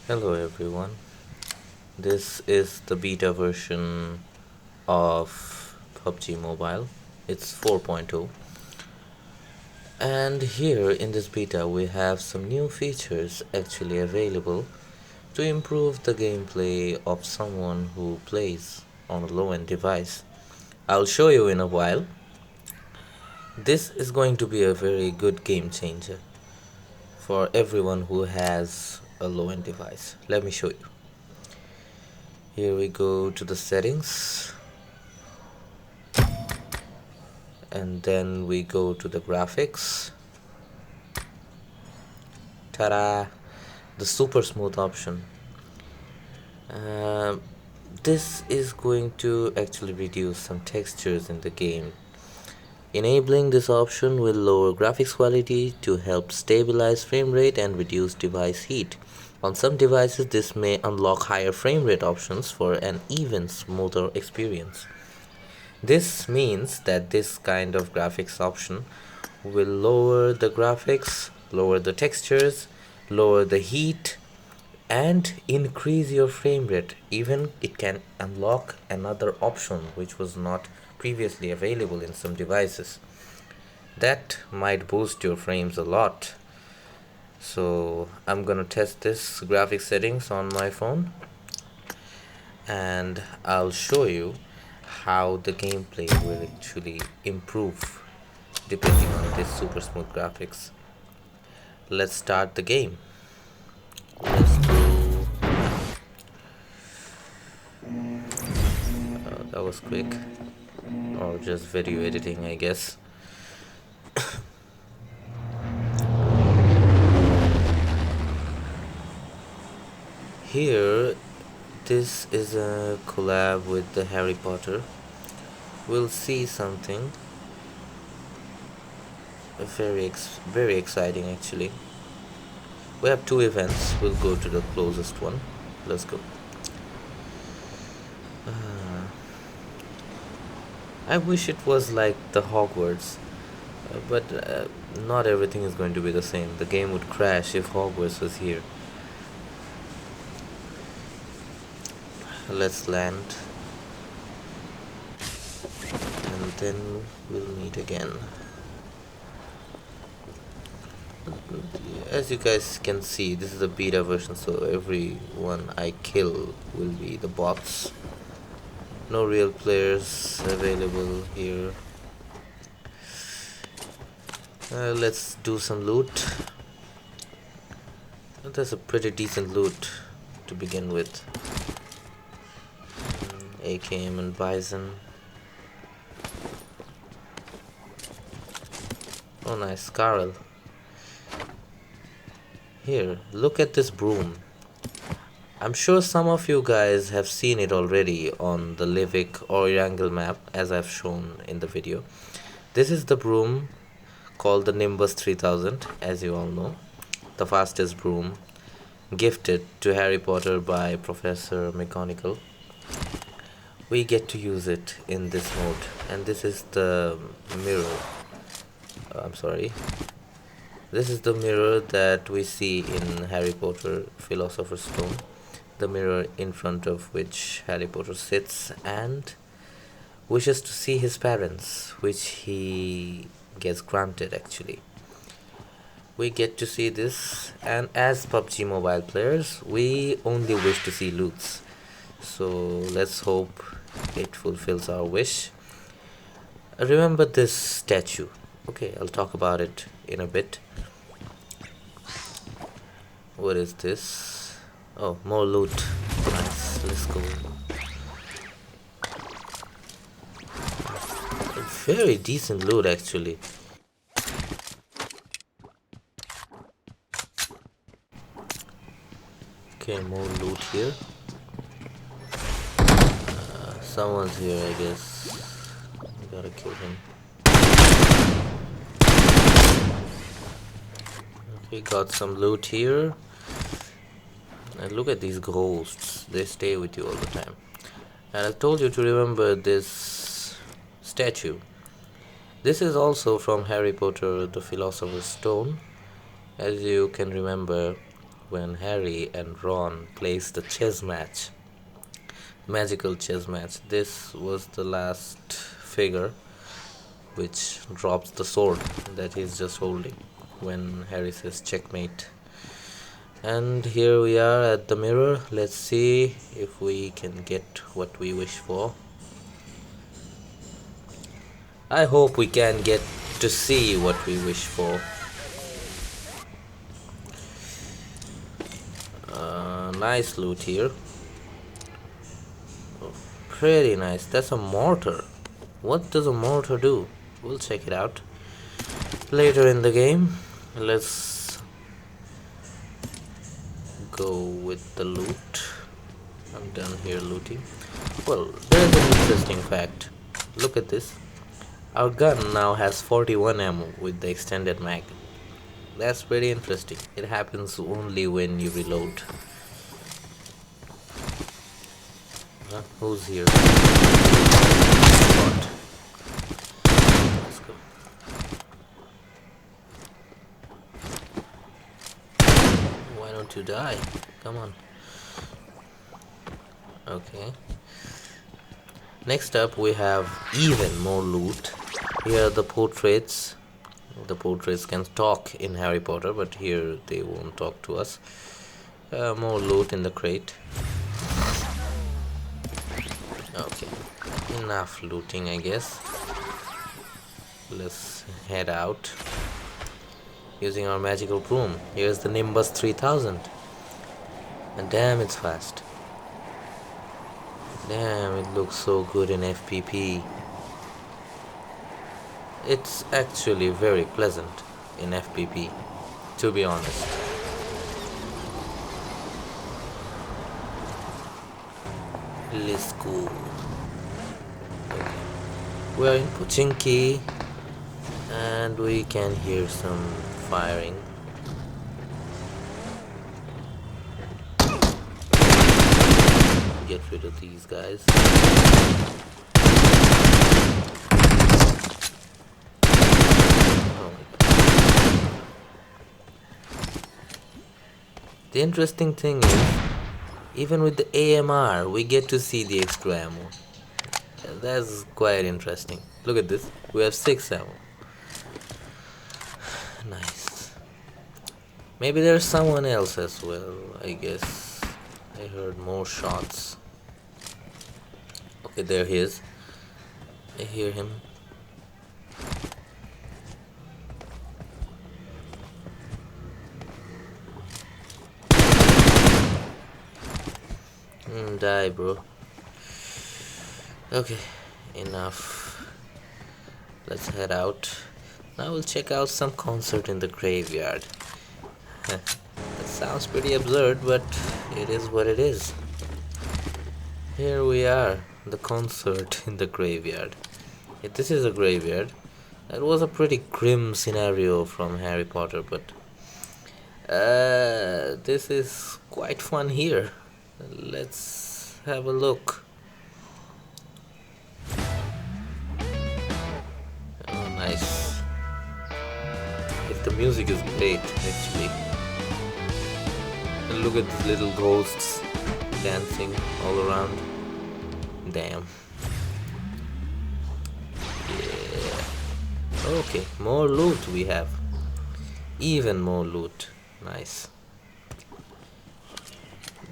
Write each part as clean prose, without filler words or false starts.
Hello everyone, this is the beta version of PUBG Mobile. It's 4.0, and here in this beta we have some new features actually available to improve the gameplay of someone who plays on a low-end device. I'll show you in a while. This is going to be a very good game changer for everyone who has a low-end device. Let me show you. Here we go to the settings, and then we go to the graphics. Ta-da! The super smooth option. Uh, this is going to actually reduce some textures in the game. Enabling this option will lower graphics quality to help stabilize frame rate and reduce device heat. On some devices, this may unlock higher frame rate options for an even smoother experience. This means that this kind of graphics option will lower the graphics, lower the textures, lower the heat, and increase your frame rate. Even it can unlock another option which was not previously available in some devices. That might boost your frames a lot. So I'm gonna test this graphic settings on my phone, and I'll show you how the gameplay will actually improve depending on this super smooth graphics. Let's start the game. Let's go. That was quick, or just video editing, I guess. Here, this is a collab with the Harry Potter. We'll see something very exciting actually. We have two events. We'll go to the closest one. Let's go. I wish it was like the Hogwarts, but not everything is going to be the same. The game would crash if Hogwarts was here. Let's land, and then we'll meet again. As you guys can see, this is a beta version, so everyone I kill will be the bots. No real players available here. Let's do some loot. That's a pretty decent loot to begin with. AKM and Bison. Oh nice, Carl. Here, look at this broom. I'm sure some of you guys have seen it already on the Livik or Yangle map, as I've shown in the video. This is the broom called the Nimbus 3000, as you all know. The fastest broom, gifted to Harry Potter by Professor McGonagall. We get to use it in this mode, and this is the mirror. I'm sorry. This is the mirror that we see in Harry Potter Philosopher's Stone. The mirror in front of which Harry Potter sits and wishes to see his parents, which he gets granted actually. We get to see this, and as PUBG Mobile players, we only wish to see loots. So let's hope it fulfills our wish. Remember this statue. Okay, I'll talk about it in a bit. What is this? Oh, more loot. Nice, let's go. Very decent loot actually. Okay, more loot here. Someone's here, I guess. I gotta kill him. Okay, got some loot here. And look at these ghosts. They stay with you all the time. And I told you to remember this statue. This is also from Harry Potter the Philosopher's Stone. As you can remember, when Harry and Ron plays the chess match, magical chess match. This was the last figure which drops the sword that he's just holding when Harry says checkmate. And here we are at the mirror. Let's see if we can get what we wish for. I hope we can get to see what we wish for. Nice loot here. Oh, pretty nice. That's a mortar. What does a mortar do? We'll check it out later in the game. Let's go with the loot. I'm done here looting. Well, there's an interesting fact. Look at this. Our gun now has 41 ammo with the extended mag. That's pretty interesting. It happens only when you reload. Who's here? What? Let's go. Why don't you die? Come on. Okay. Next up we have even more loot. Here are the portraits. The portraits can talk in Harry Potter, but here they won't talk to us. More loot in the crate. Okay, enough looting, I guess. Let's head out using our magical broom. Here's the Nimbus 3000. And damn, it's fast. Damn, it looks so good in FPP. It's actually very pleasant in FPP, to be honest. Let's go. Okay. We are in Pochinki and we can hear some firing. Get rid of these guys. Oh my God. The interesting thing is, even with the AMR, we get to see the extra ammo. That's quite interesting. Look at this. We have 6 ammo. Nice. Maybe there's someone else as well, I guess. I heard more shots. Okay, there he is. I hear him. Die, bro. Okay, enough. Let's head out. Now we'll check out some concert in the graveyard. That sounds pretty absurd, but it is what it is. Here we are, the concert in the graveyard. If this is a graveyard, that was a pretty grim scenario from Harry Potter, but this is quite fun here. Let's have a look. Oh, nice. If the music is great, actually. And look at these little ghosts dancing all around. Damn. Yeah. Okay, more loot we have. Even more loot. Nice.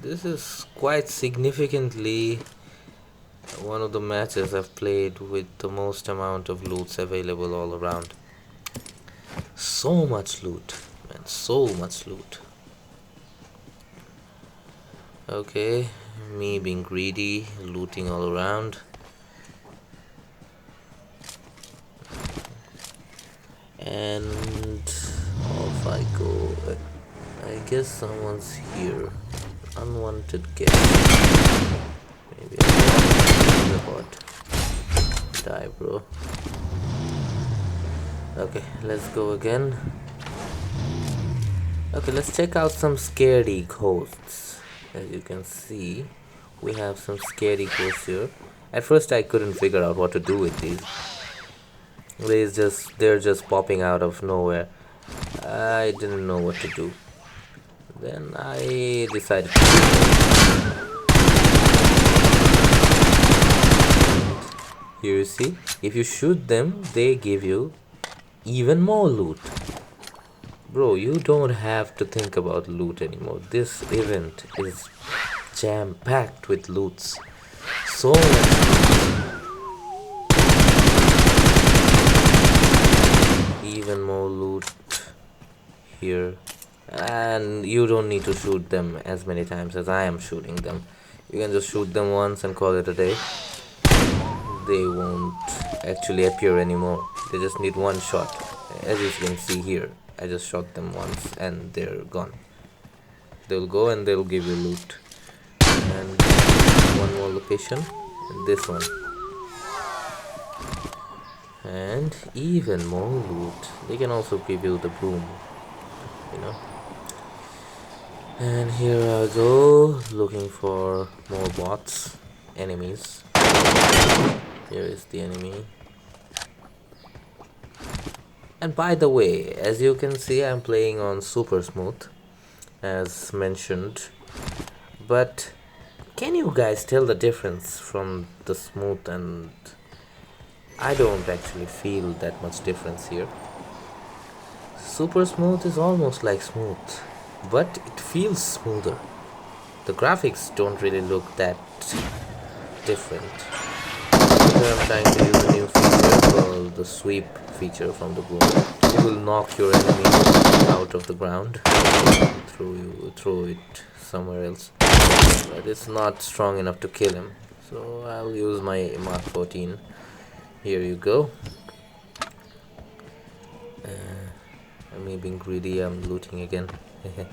This is quite significantly one of the matches I've played with the most amount of loots available all around. So much loot, man, so much loot. Okay, me being greedy, looting all around. And off I go. I guess someone's here. Unwanted guest. Maybe a bot. Die, bro. Okay, let's go again. Okay, let's check out some scaredy ghosts. As you can see, we have some scaredy ghosts here. At first I couldn't figure out what to do with these. They're just popping out of nowhere. I didn't know what to do. Then I decided here you see, if you shoot them, they give you even more loot. Bro, you don't have to think about loot anymore. This event is jam-packed with loots. So much. Even more loot here. And you don't need to shoot them as many times as I am shooting them. You can just shoot them once and call it a day. They won't actually appear anymore. They just need one shot. As you can see here, I just shot them once and they're gone. They'll go and they'll give you loot. And one more location, and this one. And even more loot. They can also give you the broom, you know. And here I go, looking for more bots, enemies. Here is the enemy. And by the way, as you can see, I'm playing on super smooth, as mentioned. But can you guys tell the difference from the smooth? And I don't actually feel that much difference here. Super smooth is almost like smooth, but it feels smoother. The graphics don't really look that different. Here I'm trying to use a new feature called the sweep feature from the broom. It will knock your enemy out of the ground, throw it somewhere else, but it's not strong enough to kill him. So I'll use my Mark 14. Here you go. Me being greedy, I'm looting again. Okay.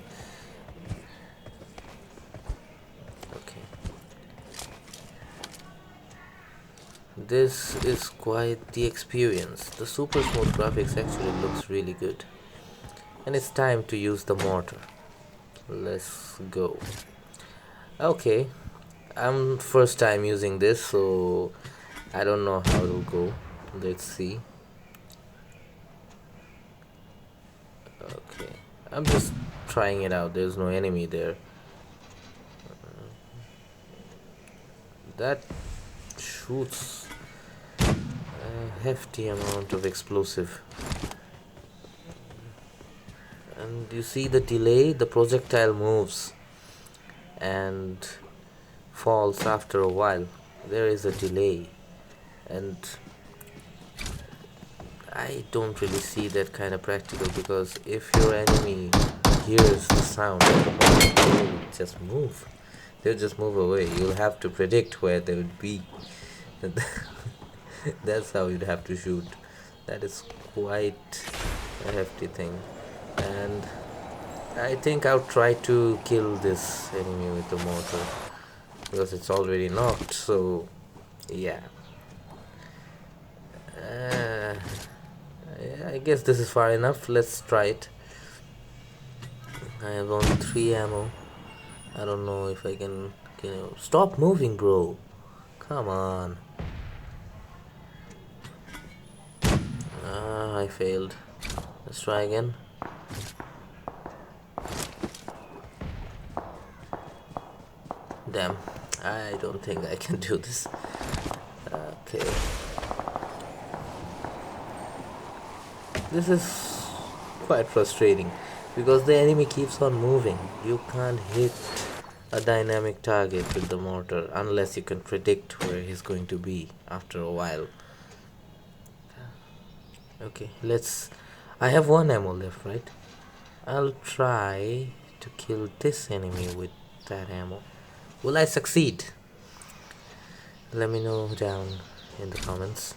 This is quite the experience. The super smooth graphics actually looks really good. And it's time to use the mortar. Let's go. Okay. I'm first time using this, so I don't know how it'll go. Let's see. Okay, I'm just trying it out. There's no enemy there. That shoots a hefty amount of explosive. And you see the delay? The projectile moves and falls after a while. There is a delay, and I don't really see that kind of practical, because if your enemy hears the sound of the bomb, they will just move. They'll just move away. You'll have to predict where they would be. That's how you'd have to shoot. That is quite a hefty thing. And I think I'll try to kill this enemy with the mortar, because it's already knocked. So yeah. I guess this is far enough. Let's try it. I have only 3 ammo. I don't know if I can stop moving, bro. Come on. I failed. Let's try again. Damn, I don't think I can do this. Okay. This is quite frustrating, because the enemy keeps on moving. You can't hit a dynamic target with the mortar unless you can predict where he's going to be after a while. Okay, I have 1 ammo left, right? I'll try to kill this enemy with that ammo. Will I succeed? Let me know down in the comments.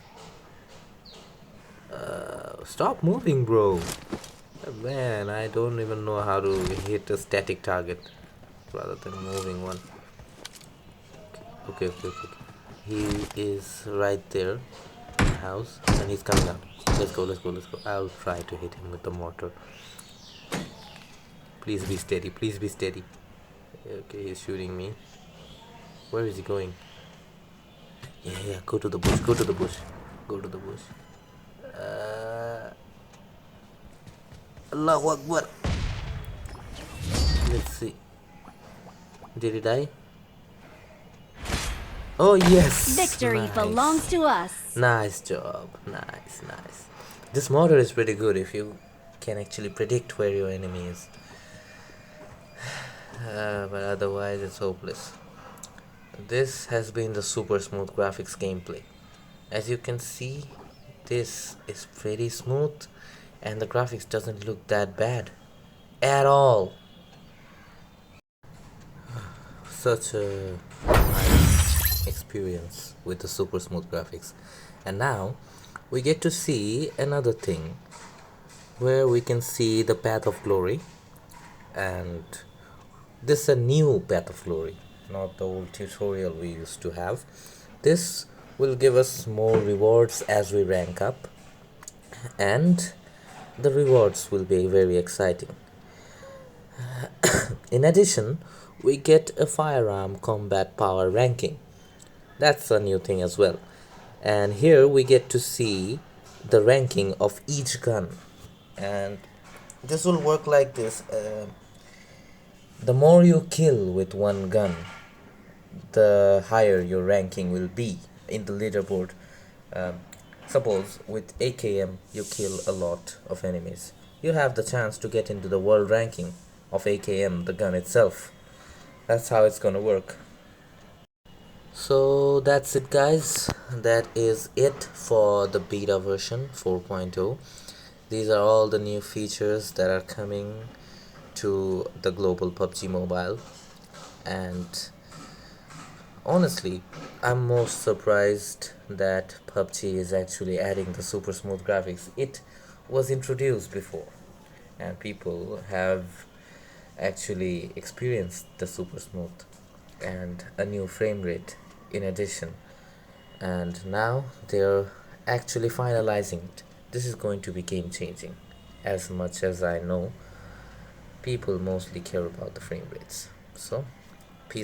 Stop moving, bro. Man, I don't even know how to hit a static target rather than a moving one. Okay. He is right there in the house, and he's coming out. Let's go. I'll try to hit him with the mortar. Please be steady. Okay, he's shooting me. Where is he going? Yeah, go to the bush. Allahu Akbar. Let's see. Did he die? Oh yes! Victory Nice. belongs to us. Nice job. Nice, nice. This model is pretty good if you can actually predict where your enemy is. But otherwise it's hopeless. This has been the super smooth graphics gameplay. As you can see, this is pretty smooth and the graphics doesn't look that bad at all. Such a nice experience with the super smooth graphics. And now we get to see another thing where we can see the path of glory, and this is a new path of glory, not the old tutorial we used to have. This will give us more rewards as we rank up, and the rewards will be very exciting. In addition, we get a firearm combat power ranking. That's a new thing as well. And here we get to see the ranking of each gun. And this will work like this. The more you kill with one gun, the higher your ranking will be in the leaderboard. Suppose with AKM you kill a lot of enemies, you have the chance to get into the world ranking of AKM, the gun itself. That's how it's gonna work. So that's it, guys. That is it for the beta version 4.0. These are all the new features that are coming to the global PUBG Mobile, and honestly, I'm most surprised that PUBG is actually adding the super smooth graphics. It was introduced before, and people have actually experienced the super smooth and a new frame rate in addition, and now they're actually finalizing it. This is going to be game changing. As much as I know, people mostly care about the frame rates. So